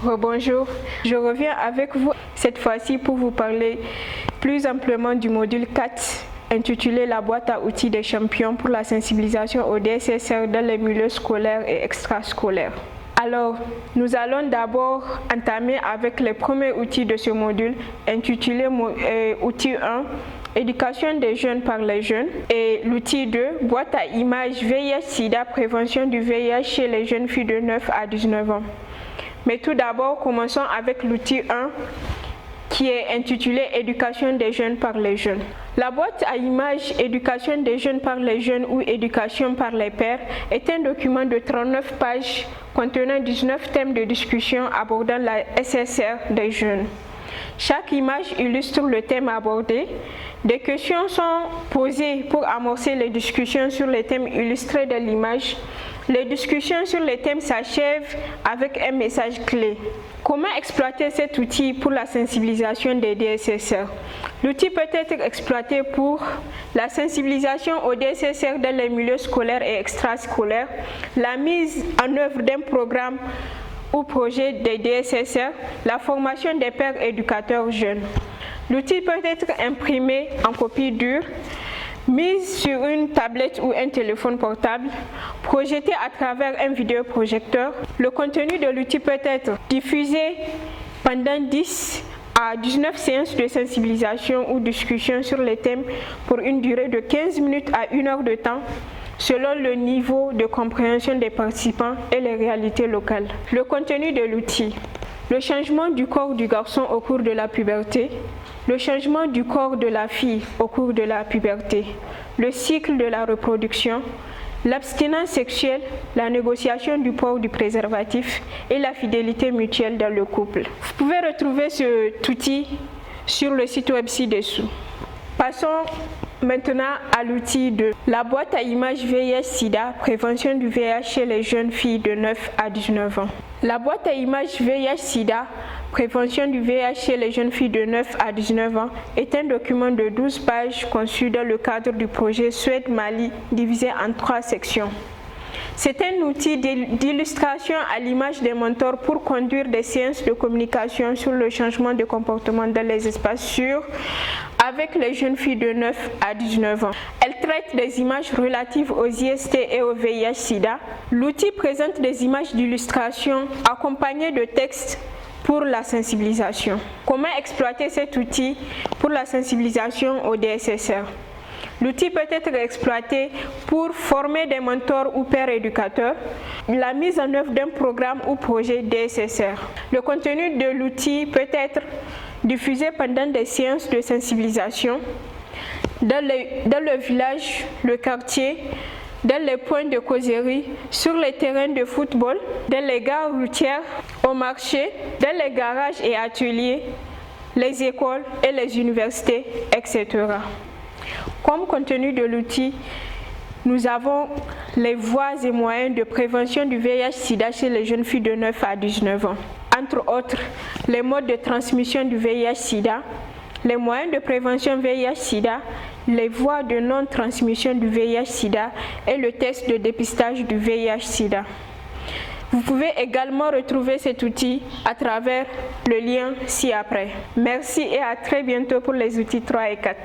Rebonjour, je reviens avec vous cette fois-ci pour vous parler plus amplement du module 4 intitulé La boîte à outils des champions pour la sensibilisation au DSSR dans les milieux scolaires et extrascolaires. Alors, nous allons d'abord entamer avec les premiers outils de ce module intitulé outil 1, éducation des jeunes par les jeunes, et l'outil 2, boîte à images VIH-Sida, prévention du VIH chez les jeunes filles de 9 à 19 ans. Mais tout d'abord, commençons avec l'outil 1 qui est intitulé éducation des jeunes par les jeunes. La boîte à images éducation des jeunes par les jeunes ou éducation par les pairs est un document de 39 pages contenant 19 thèmes de discussion abordant la SSR des jeunes. Chaque image illustre le thème abordé. Des questions sont posées pour amorcer les discussions sur les thèmes illustrés de l'image. Les discussions sur les thèmes s'achèvent avec un message clé. Comment exploiter cet outil pour la sensibilisation des DSSR? L'outil peut être exploité pour la sensibilisation au DSSR dans les milieux scolaires et extrascolaires, la mise en œuvre d'un programme ou projet des DSSR, la formation des pairs éducateurs jeunes. L'outil peut être imprimé en copie dure, mise sur une tablette ou un téléphone portable, projeté à travers un vidéoprojecteur. Le contenu de l'outil peut être diffusé pendant 10 à 19 séances de sensibilisation ou discussion sur les thèmes pour une durée de 15 minutes à 1 heure de temps, selon le niveau de compréhension des participants et les réalités locales. Le contenu de l'outil. Le changement du corps du garçon au cours de la puberté, le changement du corps de la fille au cours de la puberté, le cycle de la reproduction, l'abstinence sexuelle, la négociation du port du préservatif et la fidélité mutuelle dans le couple. Vous pouvez retrouver cet outil sur le site web ci-dessous. Passons maintenant à l'outil 2. La boîte à images VIH-Sida, prévention du VIH chez les jeunes filles de 9 à 19 ans. La boîte à images VIH-Sida, prévention du VIH chez les jeunes filles de 9 à 19 ans est un document de 12 pages conçu dans le cadre du projet Suède-Mali divisé en 3 sections. C'est un outil d'illustration à l'image des mentors pour conduire des séances de communication sur le changement de comportement dans les espaces sûrs avec les jeunes filles de 9 à 19 ans. Elle traite des images relatives aux IST et au VIH-Sida. L'outil présente des images d'illustration accompagnées de textes pour la sensibilisation. Comment exploiter cet outil pour la sensibilisation au DSSR? L'outil peut être exploité pour former des mentors ou pairs éducateurs, la mise en œuvre d'un programme ou projet DSSR. Le contenu de l'outil peut être diffusé pendant des séances de sensibilisation dans le village, le quartier, dans les points de causerie, sur les terrains de football, dans les gares routières, au marché, dans les garages et ateliers, les écoles et les universités, etc. Comme contenu de l'outil, nous avons les voies et moyens de prévention du VIH-Sida chez les jeunes filles de 9 à 19 ans. Entre autres, les modes de transmission du VIH-Sida, les moyens de prévention VIH-Sida, les voies de non-transmission du VIH-Sida et le test de dépistage du VIH-Sida. Vous pouvez également retrouver cet outil à travers le lien ci-après. Merci et à très bientôt pour les outils 3 et 4.